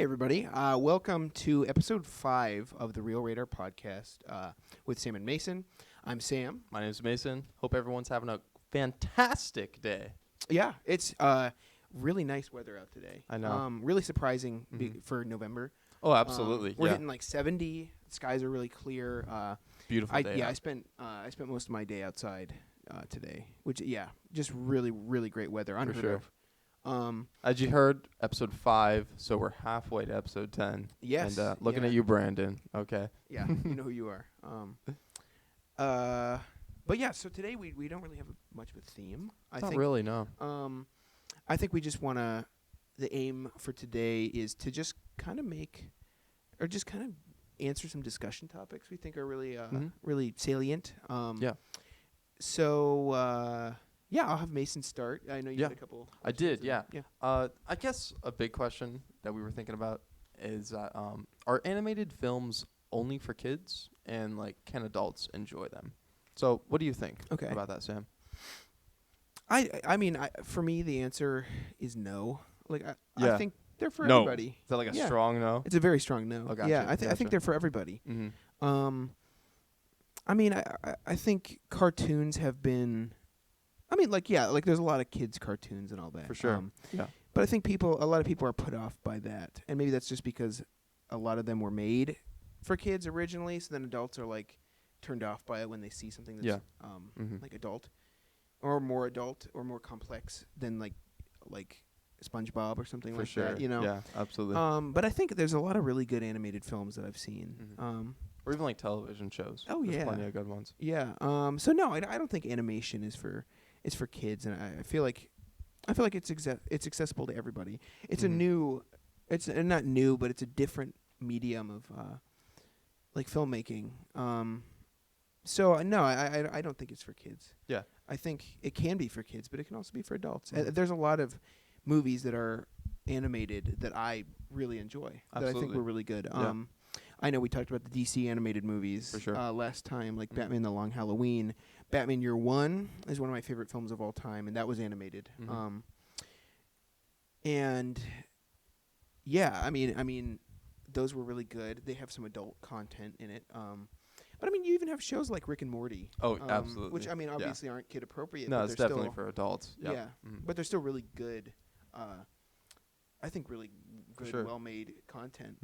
Hey, everybody. Welcome to episode 5 of the Real Radar podcast with Sam and Mason. I'm Sam. My name's Mason. Hope everyone's having a fantastic day. Yeah, it's really nice weather out today. I know. Really surprising for November. Oh, absolutely. We're hitting like 70. Skies are really clear. Beautiful day. I spent most of my day outside today, which, just really, really great weather. Unheard of. As you heard, episode 5, so we're halfway to episode 10. Yes. And looking at you, Brandon. Okay. Yeah, you know who you are. But yeah, so today we don't really have much of a theme. Not really, no. I think we just want to, the aim for today is to just kind of answer some discussion topics we think are really, really salient. So, I'll have Mason start. I know you had a couple. I did, yeah. Yeah. I guess a big question that we were thinking about is that are animated films only for kids, and like can adults enjoy them? So, what do you think about that, Sam? I mean, for me, the answer is no. Like, I think they're for everybody. Is that like a strong no? It's a very strong no. Oh, gotcha. Yeah, I think they're for everybody. Mm-hmm. I mean, I think cartoons have been. I mean, there's a lot of kids' cartoons and all that. For sure. But I think a lot of people are put off by that, and maybe that's just because a lot of them were made for kids originally, so then adults are like turned off by it when they see something that's like adult or more complex than like SpongeBob or something for like sure. that. You know. Yeah, absolutely. But I think there's a lot of really good animated films that I've seen. Or even like television shows. Oh, There's yeah. plenty of good ones. Yeah. So no, I don't think animation is for kids, and I feel like it's accessible to everybody. It's not new, but it's a different medium of like filmmaking. So no, I don't think it's for kids. Yeah. I think it can be for kids, but it can also be for adults. There's a lot of movies that are animated that I really enjoy. Absolutely. That I think were really good. Yeah. I know we talked about the DC animated movies For sure. Last time, like Batman the Long Halloween. Batman Year One is one of my favorite films of all time, and that was animated. And yeah, I mean, those were really good. They have some adult content in it. But I mean, you even have shows like Rick and Morty. Oh, absolutely. Which I mean, obviously aren't kid appropriate. No, but it's they're definitely still for adults. Yep. Yeah, but they're still really good. I think really good, well-made content.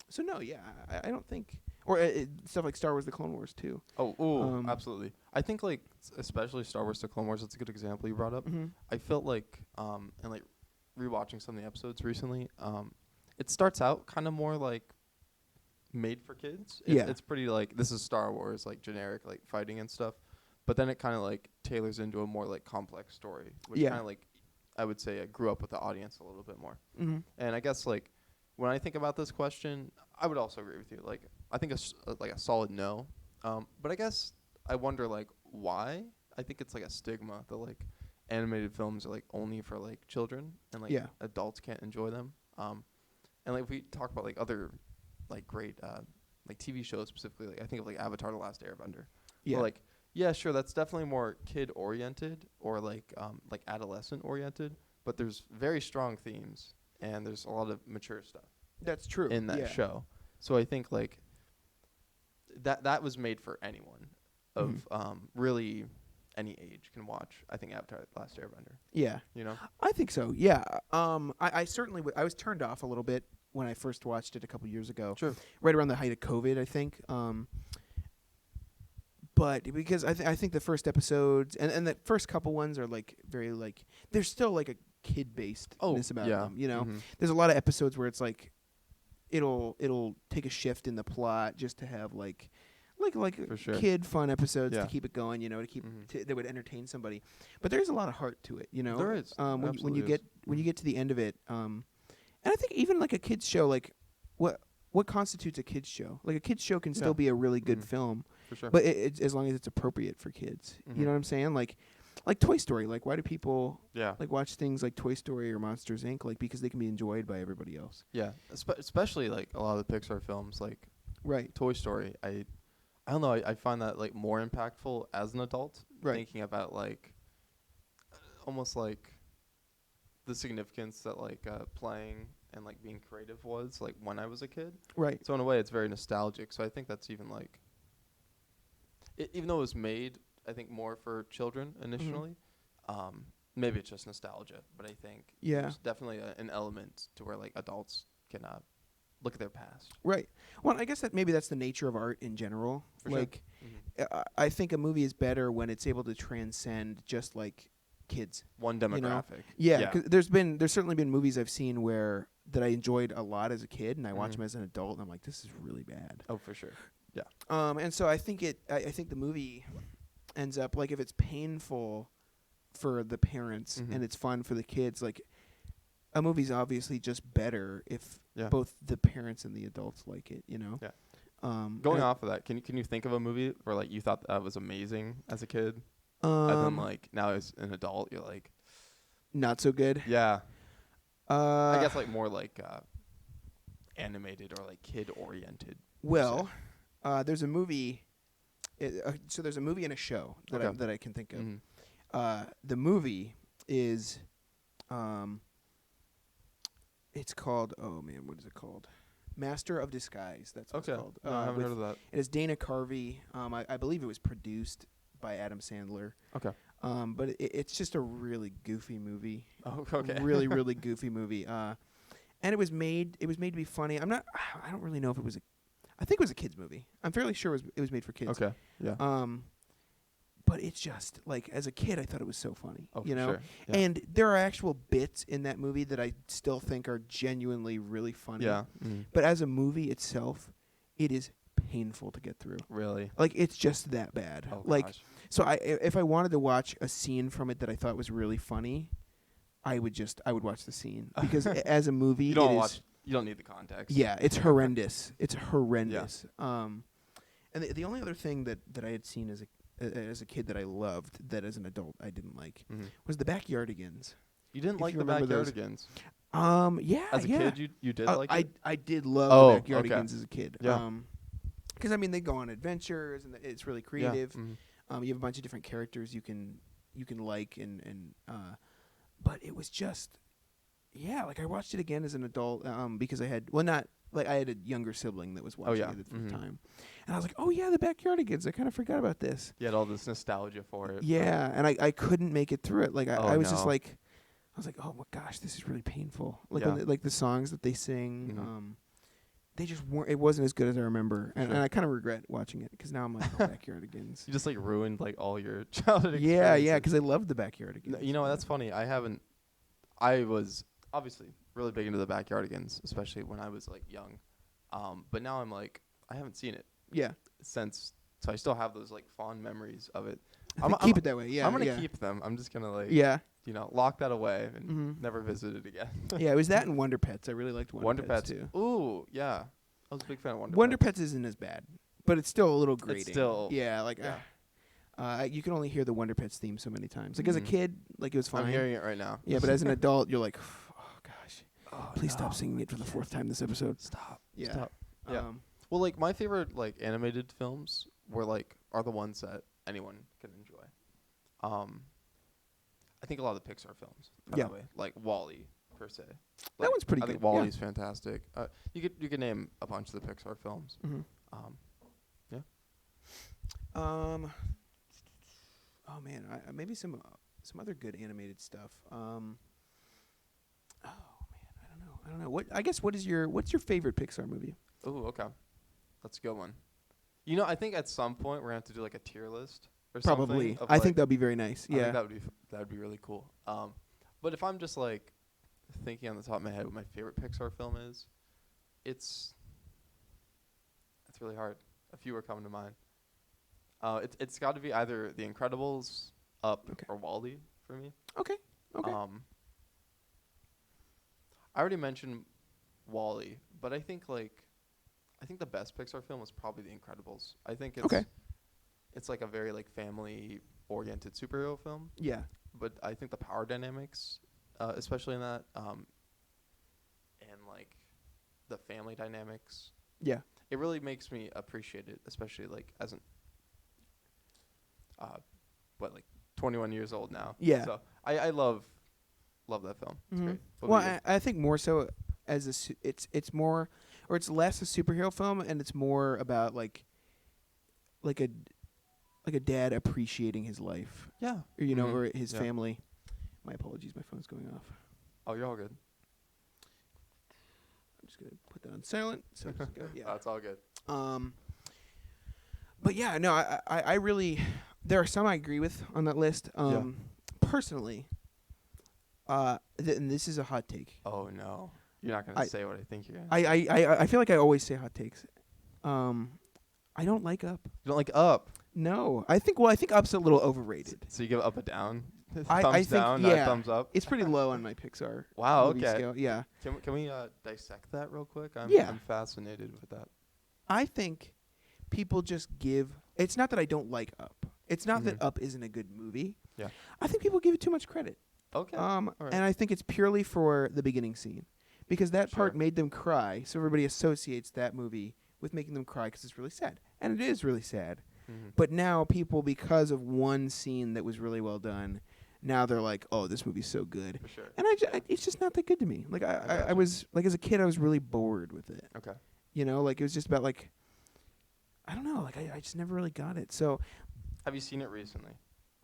So no, I don't think, or stuff like Star Wars: The Clone Wars too. Oh, absolutely. I think like especially Star Wars: The Clone Wars. That's a good example you brought up. I felt like and like rewatching some of the episodes recently. It starts out kind of more like made for kids. It's pretty like this is Star Wars, like generic, like fighting and stuff. But then it kind of like tailors into a more like complex story, which kind of like I would say I grew up with the audience a little bit more. And I guess like when I think about this question, I would also agree with you. Like I think a solid no. But I guess I wonder like why. I think it's like a stigma that like animated films are like only for like children and like adults can't enjoy them. And like if we talk about like other like great like TV shows specifically, like I think of like Avatar: The Last Airbender. Yeah. Or like sure, that's definitely more kid oriented or like adolescent oriented, but there's very strong themes and there's a lot of mature stuff. That's true. In that show. So I think like that was made for anyone of really any age can watch. I think Avatar: The Last Airbender. Yeah. You know? I think so. Yeah. I certainly I was turned off a little bit when I first watched it a couple years ago. Sure. Right around the height of COVID, I think. But because I think the first episodes and the first couple ones are like very like there's still like a kid basedness about them. You know, there's a lot of episodes where it's like it'll take a shift in the plot just to have like kid fun episodes to keep it going. You know, to keep that would entertain somebody. But there's a lot of heart to it. You know, there is. When you get to the end of it. And I think even like a kids show, like what constitutes a kids show? Like a kids show can still be a really good film. For sure. But it's as long as it's appropriate for kids. You know what I'm saying? Like Toy Story. Like, why do people like watch things like Toy Story or Monsters, Inc.? Like, because they can be enjoyed by everybody else. Yeah, especially like a lot of the Pixar films, like Toy Story. I don't know. I find that like more impactful as an adult. Thinking about like almost like the significance that like playing and like being creative was like when I was a kid. Right. So in a way, it's very nostalgic. So I think that's even like, even though it was made, I think more for children initially. Maybe it's just nostalgia, but I think there's definitely an element to where like adults can look at their past. Right. Well, I guess that maybe that's the nature of art in general. For like, I think a movie is better when it's able to transcend just like kids. One demographic. Yeah, 'cause there's certainly been movies I've seen that I enjoyed a lot as a kid, and I watch them as an adult, and I'm like, this is really bad. Oh, for sure. Yeah. And so I think I think the movie ends up like if it's painful for the parents and it's fun for the kids, like a movie's obviously just better if both the parents and the adults like it, you know? Yeah. Going off of that, can you think of a movie where like you thought that was amazing as a kid? And then like now as an adult you're like not so good? Yeah. I guess like more like animated or like kid oriented. Well, there's a movie so there's a movie and a show that I can think of. The movie is it's called, oh man, what is it called? Master of Disguise. That's what it's called. No, I haven't heard of that. It is Dana Carvey. I believe it was produced by Adam Sandler. Okay. But it's just a really goofy movie. Oh, okay. Really, really goofy movie. And it was made to be funny. I don't really know if it was I think it was a kids movie. I'm fairly sure it was made for kids. Okay. Yeah. But it's just like as a kid, I thought it was so funny. Oh, you know, sure. Yeah. and there are actual bits in that movie that I still think are genuinely really funny. Yeah. But as a movie itself, it is painful to get through. Really? Like it's just that bad. Oh, like, gosh. so if I wanted to watch a scene from it that I thought was really funny, I would watch the scene because as a movie, you don't need the context. Yeah, it's horrendous. It's horrendous. Yeah. And the only other thing that I had seen as a kid that I loved that as an adult I didn't like was the Backyardigans. You didn't like the Backyardigans? Yeah. As a kid, you did like it? I did love the Backyardigans as a kid. Yeah. Because I mean they go on adventures and it's really creative. Yeah. You have a bunch of different characters you can like and but it was just like I watched it again as an adult because I had I had a younger sibling that was watching it at the time. And I was like, oh yeah, the Backyardigans. I kind of forgot about this. You had all this nostalgia for it. Yeah, and I couldn't make it through it. Like I was just like I was like, oh my gosh, this is really painful. Like when like the songs that they sing they just weren't. It wasn't as good as I remember, and I kind of regret watching it because now I'm like, oh, Backyardigans. You just like ruined like all your childhood experiences. Yeah, because I loved the Backyardigans. You know, that's funny. I was obviously really big into the Backyardigans, especially when I was like young. But now I'm like, I haven't seen it. Yeah. So I still have those like fond memories of it. Keep it that way. Yeah. I'm gonna keep them. I'm just gonna like. Yeah. You know, lock that away and never visit it again. Yeah, it was that and Wonder Pets. I really liked Wonder Pets too. Ooh, yeah. I was a big fan of Wonder Pets isn't as bad, but it's still a little grating. It's still. Yeah, like. Yeah. You can only hear the Wonder Pets theme so many times. Like as a kid, like it was fine. I'm hearing it right now. Yeah, but as an adult, you're like, oh gosh, please stop singing it for the fourth time this episode. Stop. Yeah. Stop. Yeah. Well, like my favorite like animated films are the ones that anyone can enjoy. I think a lot of the Pixar films. By the way, like WALL-E per se. Like, that one's pretty good. I think WALL-E's fantastic. You could name a bunch of the Pixar films. Yeah. Oh man, maybe some other good animated stuff. Oh man, I don't know. What's your favorite Pixar movie? Oh, okay, that's a good one. You know, I think at some point we're gonna have to do like a tier list or probably. Something I think that'd be very nice. Yeah, I think that would be really cool. But if I'm just like thinking on the top of my head what my favorite Pixar film is, it's really hard. A few are coming to mind. It's got to be either The Incredibles, Up, or WALL-E for me. Okay. I already mentioned WALL-E, but I think the best Pixar film was probably The Incredibles. I think it's like a very like family oriented superhero film. Yeah. But I think the power dynamics, especially in that, and like the family dynamics. Yeah. It really makes me appreciate it, especially like as an 21 years old now. Yeah. So I love that film. It's great. Well, I think more so as it's more, or it's less a superhero film, and it's more about like a dad appreciating his life. Yeah. Or, you know, or his family. My apologies, my phone's going off. Oh, you're all good. I'm just gonna put that on silent. So just go, yeah, that's all good. But yeah, no, I really, there are some I agree with on that list. Personally, and this is a hot take. Oh no, you're not gonna say what I think you're gonna. I feel like I always say hot takes. I don't like Up. You don't like Up? No, I think Up's a little overrated. So you give Up a down? I Thumbs think, down, yeah, not thumbs up. It's pretty low on my Pixar. Wow. movie Okay. Scale. Yeah. Can we dissect that real quick? I'm fascinated with that. I think people just give. It's not that I don't like Up. It's not that Up isn't a good movie. Yeah. I think people give it too much credit. Okay. And I think it's purely for the beginning scene, because that part made them cry. So everybody associates that movie with making them cry because it's really sad, and it is really sad. But now people, because of one scene that was really well done, now they're like, "Oh, this movie's so good." For sure. And it's just not that good to me. Like I was like, as a kid, I was really bored with it. Okay. You know, like it was just about like, I don't know, like I just never really got it. So, have you seen it recently?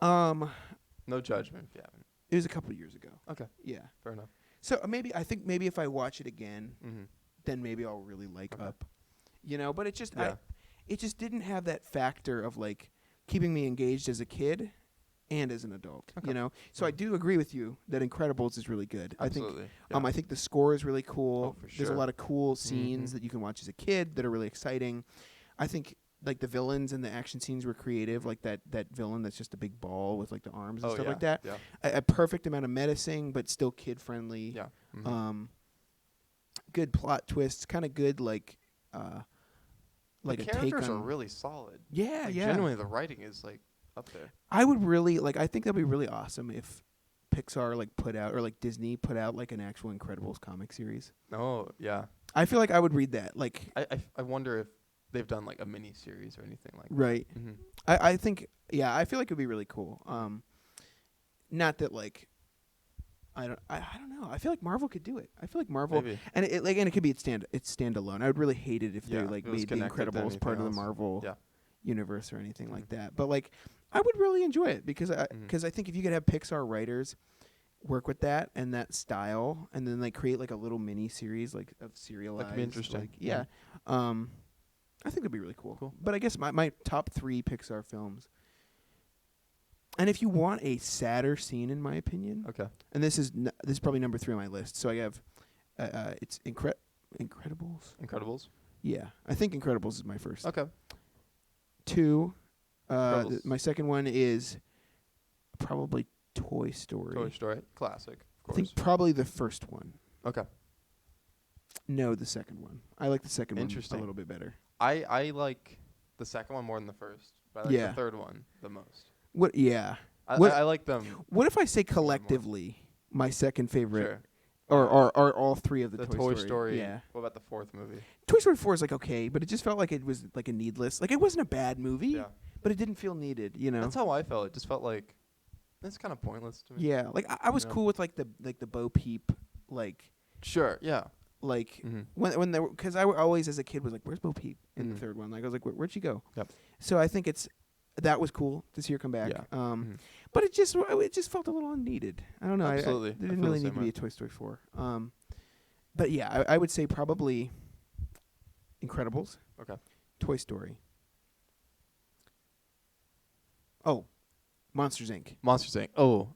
No judgment if you haven't. It was a couple of years ago. Okay. Yeah. Fair enough. So maybe if I watch it again, then maybe I'll really like Up. You know, but it just it just didn't have that factor of like keeping me engaged as a kid and as an adult. You know, so I do agree with you that Incredibles is really good. Absolutely. I think the score is really cool. Oh, for sure. There's a lot of cool scenes that you can watch as a kid that are really exciting. I think like the villains and the action scenes were creative, like that villain that's just a big ball with like the arms and stuff like that. Yeah. A perfect amount of menacing, but still kid friendly. Yeah. Good plot twists, kind of good like the a characters take on. are really solid. Yeah, like, yeah. Genuinely, the writing is like up there. I would really like. I think that'd be really awesome if Pixar like put out, or like Disney put out like an actual Incredibles comic series. Oh yeah. I feel like I would read that. Like I wonder if they've done like a mini series or anything like that. Right. I think I feel like it'd be really cool. Not that like I don't know. I feel like Marvel could do it. I feel like Marvel and it could be it's standalone. I would really hate it if they like made the Incredibles part of the Marvel universe or anything like that. But like I would really enjoy it because I think if you could have Pixar writers work with that and that style and then like create like a little mini series like of serialized, that could be interesting. Like, I think that'd be really cool. But I guess my top 3 Pixar films. And if you want a sadder scene, in my opinion, and this is probably number 3 on my list. So I have, it's Incredibles. Incredibles. Yeah, I think Incredibles is my first. Okay. 2, my second one is probably Toy Story. Toy Story, classic. Of course. I think probably the first one. Okay. No, the second one. I like the second one Interesting. a little bit better. I like the second one more than the first, but I like the third one the most. What? Yeah. I like them. What if I say collectively my second favorite, or all 3 of the Toy Story? Yeah. What about the 4th movie? Toy Story 4 is like okay, but it just felt like it was like a needless. Like it wasn't a bad movie, but it didn't feel needed. You know. That's how I felt. It just felt like it's kind of pointless to me. Yeah. Like I was cool with like the Bo Peep like. Sure. Yeah. Like when there, because I always as a kid was like, "Where's Bo Peep?" in the third one. Like I was like, "Where'd she go?" Yep. So I think that was cool to see her come back. Yeah. But it just felt a little unneeded. I don't know. Absolutely. There didn't really need to be a Toy Story 4. But yeah, I would say probably Incredibles. Okay. Toy Story. Oh, Monsters Inc. Monsters Inc. Oh.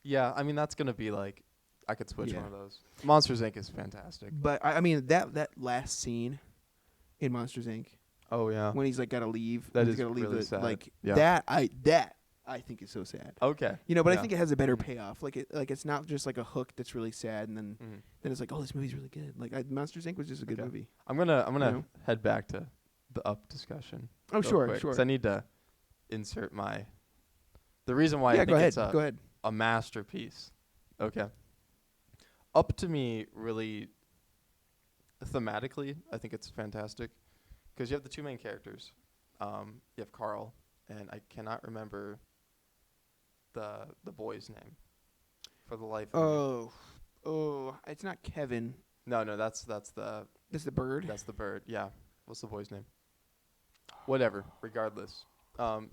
Yeah, I mean that's gonna be like. I could switch one of those. Monsters Inc. is fantastic. But I mean that last scene in Monsters Inc. Oh yeah. When he's like gotta leave. That he's is gotta leave really sad. Like that I think is so sad. Okay. You know, but I think it has a better payoff. Like it's not just like a hook that's really sad and then it's like, oh, this movie's really good. Like Monsters Inc. was just a good movie. I'm gonna head back to the Up discussion. Oh sure. Because I need to insert the reason why I think it's a masterpiece. Okay. Up to me, really, thematically, I think it's fantastic. Because you have the 2 main characters. You have Carl, and I cannot remember the boy's name for the life of me. Oh, it's not Kevin. No, that's the. That's the bird. That's the bird. Yeah. What's the boy's name? Whatever. Regardless,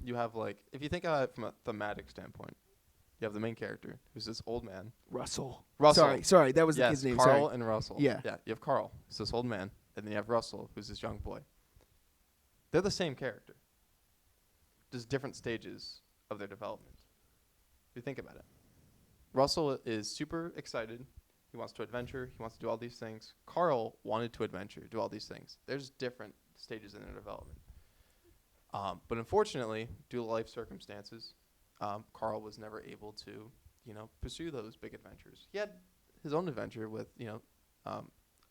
you have like if you think of it from a thematic standpoint, you have the main character who's this old man. Russell. Russell. Sorry, that was the kid's name. Carl Sorry. and Russell. Yeah. Yeah. You have Carl, who's this old man, and then you have Russell, who's this young boy. They're the same character, just different stages of their development. If you think about it, Russell is super excited. He wants to adventure. He wants to do all these things. Carl wanted to adventure, do all these things. There's different stages in their development. But unfortunately, due to life circumstances, Carl was never able to, pursue those big adventures. He had his own adventure with,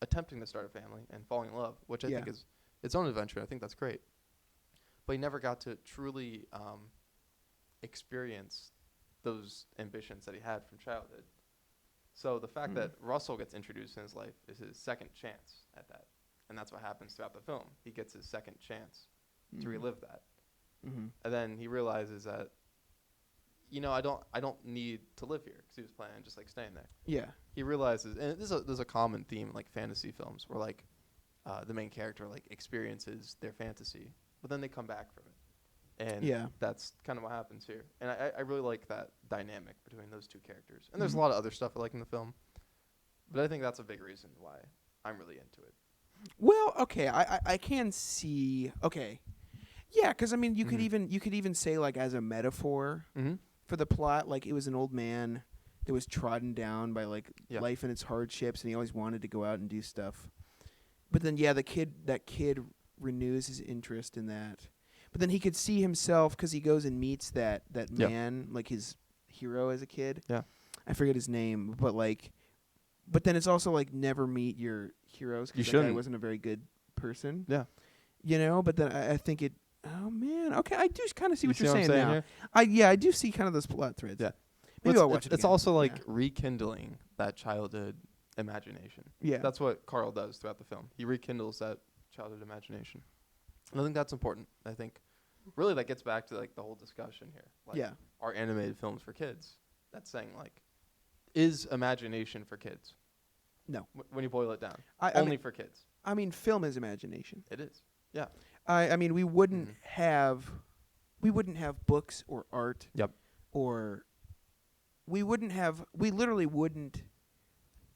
attempting to start a family and falling in love, which I think is its own adventure. I think that's great. But he never got to truly experience those ambitions that he had from childhood. So the fact that Russell gets introduced in his life is his second chance at that. And that's what happens throughout the film. He gets his second chance to relive that. And then he realizes that, I don't need to live here, because he was planning on just like staying there. Yeah. He realizes, and there's a common theme in like fantasy films where like the main character like experiences their fantasy, but then they come back from it. And that's kind of what happens here. And I really like that dynamic between those two characters. And there's a lot of other stuff I like in the film, but I think that's a big reason why I'm really into it. Well, okay, I can see. Okay, yeah, because I mean, you could even say like as a metaphor for the plot, like it was an old man that was trodden down by like life and its hardships, and he always wanted to go out and do stuff. But then, that kid renews his interest in that. But then he could see himself because he goes and meets that man, like his hero as a kid. Yeah, I forget his name, but then it's also like never meet your heroes because that guy wasn't a very good person. Yeah, But then I think it. Oh man, okay, I do kind of see what you're saying now. Here? I do see kind of those plot threads. Yeah, maybe I'll watch it. It's also like rekindling that childhood imagination. Yeah, that's what Carl does throughout the film. He rekindles that childhood imagination. And I think that's important. I think really that gets back to like the whole discussion here. Like, are animated films for kids? That's saying like, is imagination for kids? No. When you boil it down, only for kids. I mean, film is imagination. It is. Yeah. I mean, we wouldn't have books or art. Yep. Or we literally wouldn't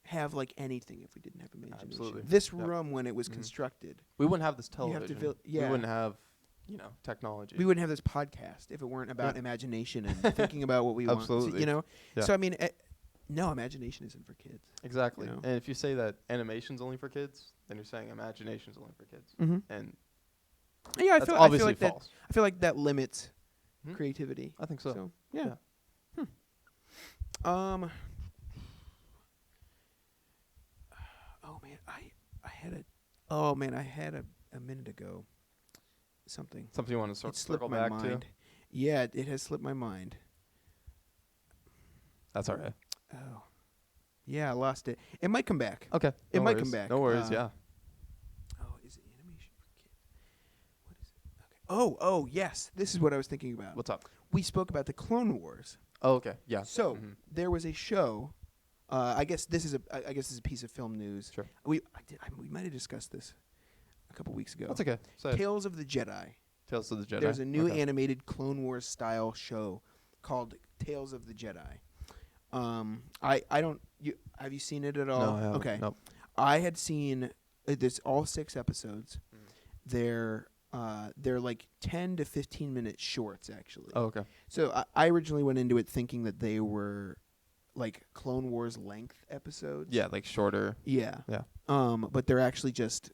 have like anything if we didn't have imagination. Absolutely. This room, when it was constructed, we wouldn't have this television. We wouldn't have, technology. We wouldn't have this podcast if it weren't about imagination and thinking about what we want. Absolutely. Yeah. So I mean, no, imagination isn't for kids. Exactly. And if you say that animation's only for kids, then you're saying imagination's only for kids. And yeah, I feel like false. I feel like that limits creativity. I think so. Yeah. Oh man, I had a minute ago. Something you want to circle back to? Yeah, it has slipped my mind. That's all right. Oh. Yeah, I lost it. It might come back. Okay. It might come back. No worries, yeah. Oh, is it animation for kids? What is it? Okay. Oh, yes. This is what I was thinking about. What's up? We spoke about the Clone Wars. Oh, okay. Yeah. So, there was a show. I guess this is a piece of film news. Sure. We might have discussed this a couple weeks ago. That's okay. Tales of the Jedi. Tales of the Jedi. There's a new animated Clone Wars style show called Tales of the Jedi. Have you seen it at all? No, I haven't. Okay. Nope. I had seen there's all 6 episodes. They're like 10 to 15 minute shorts actually. Oh, okay. So I originally went into it thinking that they were like Clone Wars length episodes. Yeah, like shorter. Yeah. Yeah. But they're actually just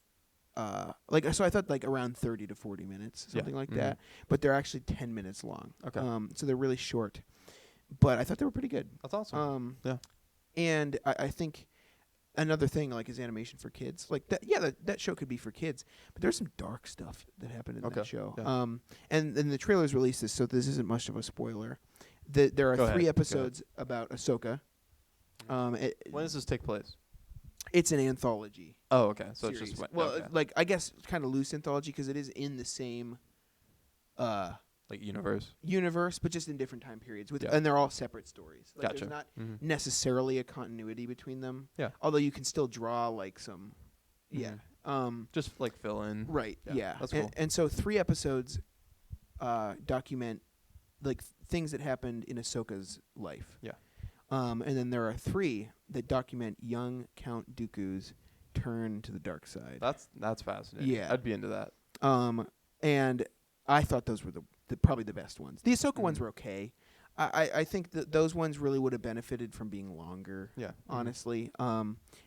so I thought like around 30 to 40 minutes, something like that. But they're actually 10 minutes long. Okay. So they're really short. But I thought they were pretty good. That's awesome. Yeah. And I think another thing like is animation for kids. Like that that show could be for kids, but there's some dark stuff that happened in that show. Yeah. And the trailers released this, so this isn't much of a spoiler. There are 3 episodes about Ahsoka. When does this take place? It's an anthology. Oh, okay. So series. It's just like I guess kind of loose anthology because it is in the same Like universe, but just in different time periods, and they're all separate stories. Like gotcha. There's not necessarily a continuity between them. Yeah. Although you can still draw like some, just like fill in. Right. Yeah. That's cool. And so 3 episodes document like things that happened in Ahsoka's life. Yeah. And then there are 3 that document young Count Dooku's turn to the dark side. That's fascinating. Yeah. I'd be into that. And I thought those were probably the best ones. The Ahsoka ones were okay. I think that those ones really would have benefited from being longer. Yeah. Honestly,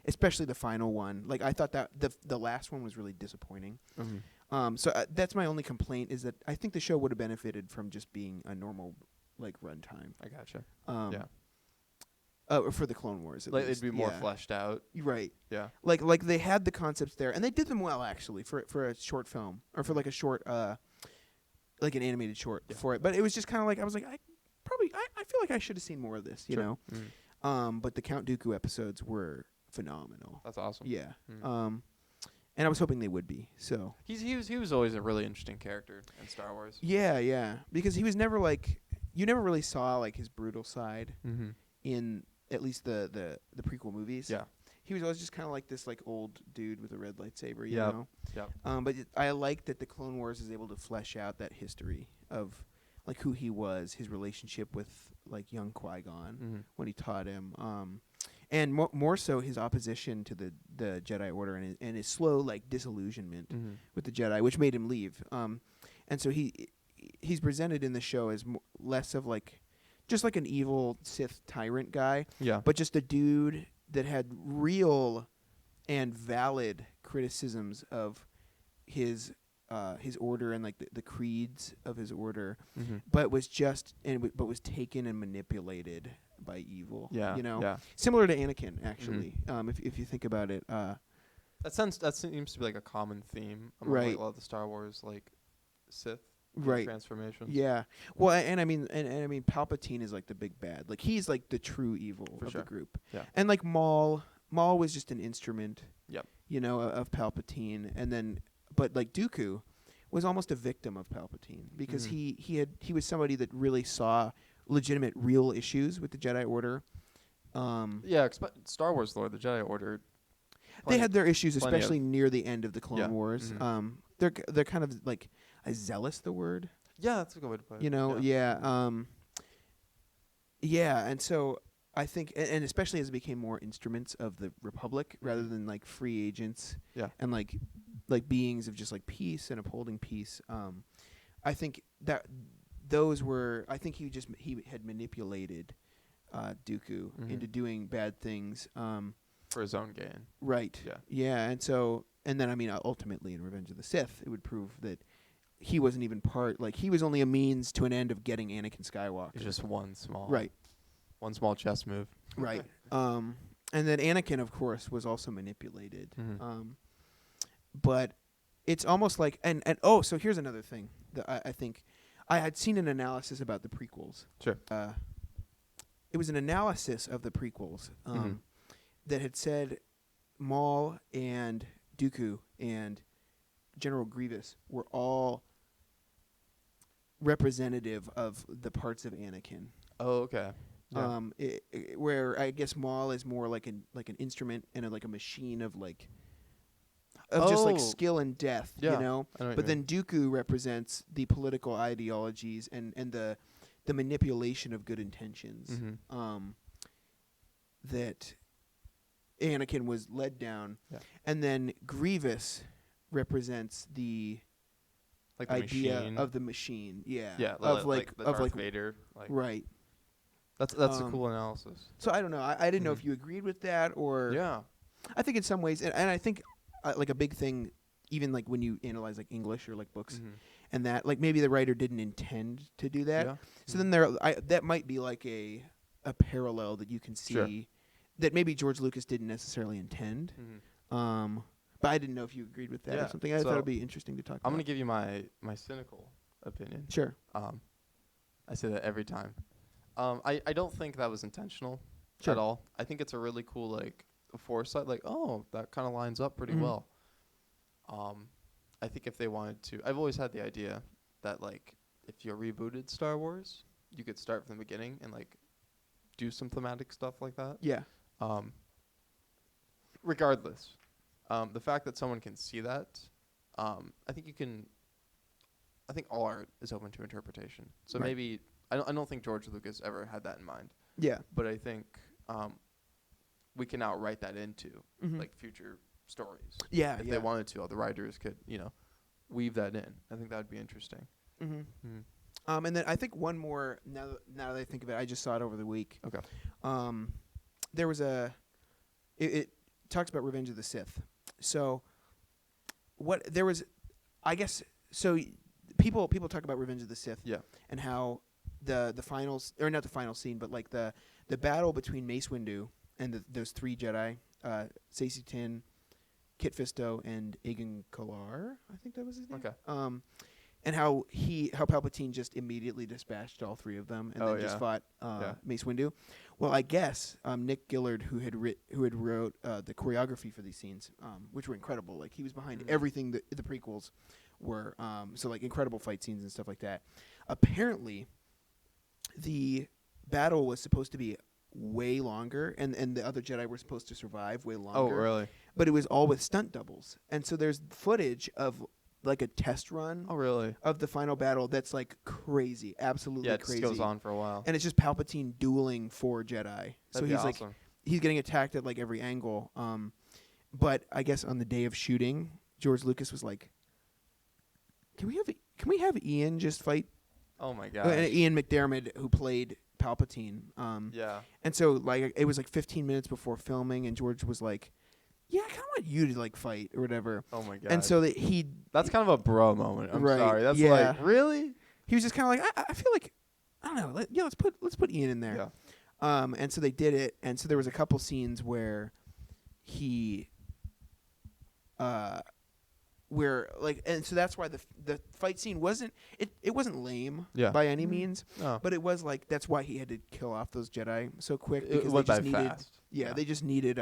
especially the final one. Like I thought that the last one was really disappointing. So that's my only complaint is that I think the show would have benefited from just being a normal like runtime. I gotcha. For the Clone Wars, at like least. It'd be more fleshed out. Right. Yeah. Like they had the concepts there, and they did them well actually for a short film or for like a short like an animated short for it. But it was just kind of like I was like I feel like I should have seen more of this, you know. But the Count Dooku episodes were phenomenal. That's awesome. Yeah. And I was hoping they would be. So he was always a really interesting character in Star Wars. Yeah, because he was never like you never really saw like his brutal side in at least the prequel movies. Yeah. He was always just kind of like this like old dude with a red lightsaber, you know. Yeah. But I like that the Clone Wars is able to flesh out that history of like who he was, his relationship with like young Qui-Gon when he taught him, and more so his opposition to the Jedi Order and his slow like disillusionment with the Jedi, which made him leave. And so he's presented in the show as less of like just like an evil Sith tyrant guy, but just a dude that had real and valid criticisms of his order and like the creeds of his order, but was taken and manipulated by evil. Yeah, you know, yeah. Similar to Anakin, actually. If you think about it, that seems to be like a common theme among like, a lot of the Star Wars like Sith transformations. Yeah. Well, and I mean Palpatine is like the big bad. Like he's like the true evil of the group. Yeah. And like Maul was just an instrument. Yep. You know, of Palpatine, and then but like Dooku was almost a victim of Palpatine because he was somebody that really saw legitimate real issues with the Jedi Order. Star Wars lore, the Jedi Order. They had their issues, especially near the end of the Clone Wars. They're kind of like, is zealous the word? Yeah, that's a good way to put it. You know, and so I think, and especially as it became more instruments of the Republic rather than like free agents, and like beings of just like peace and upholding peace. I think that those were. I think he had manipulated Dooku into doing bad things for his own gain. Right. Yeah. And then I mean, ultimately in Revenge of the Sith, it would prove that he wasn't even part. Like he was only a means to an end of getting Anakin Skywalker. It's just one small chess move. Right. And then Anakin, of course, was also manipulated. But it's almost like so here's another thing that I think I had seen an analysis about the prequels. Sure. It was an analysis of the prequels that had said Maul and Dooku and General Grievous were all representative of the parts of Anakin. Oh, okay. Yeah. Where I guess Maul is more like an instrument and like a machine of like just like skill and death, you know. But then Dooku represents the political ideologies and the manipulation of good intentions that Anakin was led down, and then Grievous represents the like the idea machine. of the machine, of like Darth Vader, right. That's a cool analysis. So I don't know. I didn't know if you agreed with that or. Yeah. I think in some ways, and I think like a big thing, even like when you analyze like English or like books, and that like maybe the writer didn't intend to do that. Yeah. So then that might be like a parallel that you can see that maybe George Lucas didn't necessarily intend. But I didn't know if you agreed with that or something. I thought it'd be interesting to talk about. I'm going to give you my cynical opinion. Sure. I say that every time. I don't think that was intentional at all. I think it's a really cool like foresight. Like, oh, that kind of lines up pretty well. I think if they wanted to, I've always had the idea that like if you rebooted Star Wars, you could start from the beginning and like do some thematic stuff like that. Yeah. Regardless, the fact that someone can see that, I think you can. I think all art is open to interpretation. So maybe I don't think George Lucas ever had that in mind. Yeah. But I think we can now write that into like future stories. Yeah. If they wanted to, all the writers could, weave that in. I think that would be interesting. And then I think one more. Now that I think of it, I just saw it over the week. Okay. There was it talks about Revenge of the Sith. So I guess so. People talk about Revenge of the Sith. Yeah. And how the finals, or not the final scene, but like the battle between Mace Windu and those 3 Jedi, Saesee Tiin, Kit Fisto, and Agen Kalar. I think that was his name. Okay. And how Palpatine just immediately dispatched all 3 of them and then just fought Mace Windu. Well, I guess Nick Gillard, who had wrote the choreography for these scenes, which were incredible. Like he was behind everything that the prequels were. So like incredible fight scenes and stuff like that. Apparently, the battle was supposed to be way longer, and the other Jedi were supposed to survive way longer. Oh, really? But it was all with stunt doubles, and so there's footage of like a test run. Oh, really? Of the final battle that's like crazy, absolutely crazy. Yeah, it goes on for a while. And it's just Palpatine dueling 4 Jedi. That'd so be he's awesome. like he's getting attacked at like every angle. But I guess on the day of shooting, George Lucas was like, "Can we have Ian just fight?" Oh my god. Ian McDiarmid, who played Palpatine. Yeah. And so like it was like 15 minutes before filming, and George was like, "Yeah, I kind of want you to like fight or whatever." Oh my god. And so that's kind of a bro moment. I'm right, sorry. That's yeah. like, really? He was just kind of like, I feel like, I don't know. Let's put Ian in there. Yeah. And so they did it, and so there was a couple scenes where and so that's why the fight scene wasn't lame by any means. No. But it was like that's why he had to kill off those Jedi so quick, It because went they just by needed fast. Yeah, they just needed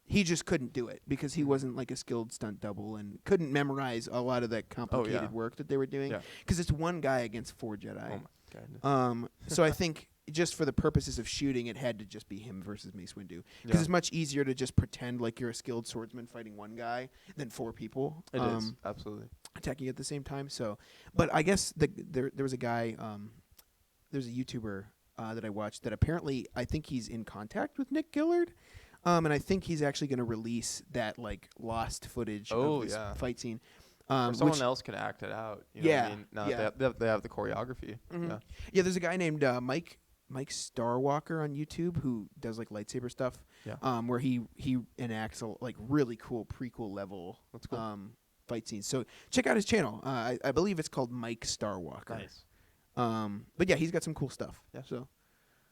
he just couldn't do it because he wasn't like a skilled stunt double and couldn't memorize a lot of that complicated work that they were doing, because it's one guy against 4 Jedi. Oh my goodness. So I think just for the purposes of shooting, it had to just be him versus Mace Windu, because it's much easier to just pretend like you're a skilled swordsman fighting one guy than 4 people. It is absolutely attacking at the same time. So, but I guess there was a guy, there's a YouTuber that I watched that apparently I think he's in contact with Nick Gillard. And I think he's actually going to release that like lost footage of this fight scene. Or someone else could act it out. You know what I mean? Now they have the choreography. Yeah, there's a guy named Mike Starwalker on YouTube who does like lightsaber stuff. Where he enacts like really cool prequel level fight scenes. So check out his channel. I believe it's called Mike Starwalker. Nice. But yeah, he's got some cool stuff. Yeah. So.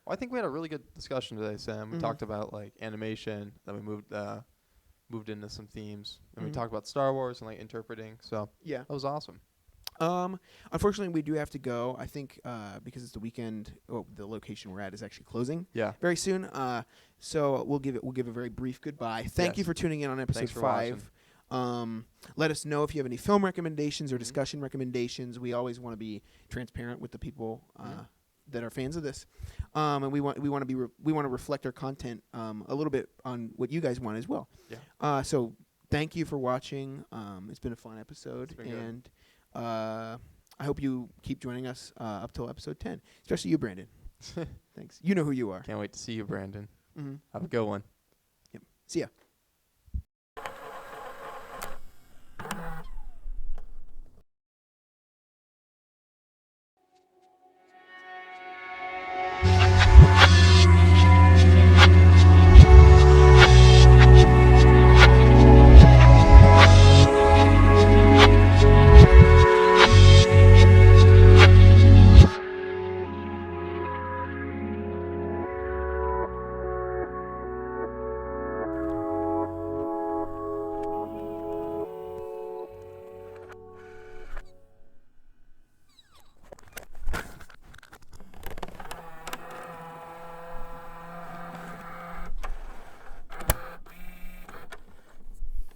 Well, I think we had a really good discussion today, Sam. We talked about like animation, then we moved into some themes, and we talked about Star Wars and like interpreting. So yeah, that was awesome. Unfortunately, we do have to go. I think because it's the weekend. Oh, the location we're at is actually closing. Yeah. Very soon. So we'll give a very brief goodbye. Thank you for tuning in on episode 5. Let us know if you have any film recommendations or discussion recommendations. We always want to be transparent with the people that are fans of this, and we want to reflect our content a little bit on what you guys want as well. Yeah. So thank you for watching. It's been a fun episode, and I hope you keep joining us up till episode 10, especially you, Brandon. Thanks. You know who you are. Can't wait to see you, Brandon. Have a good one. Yep. See ya.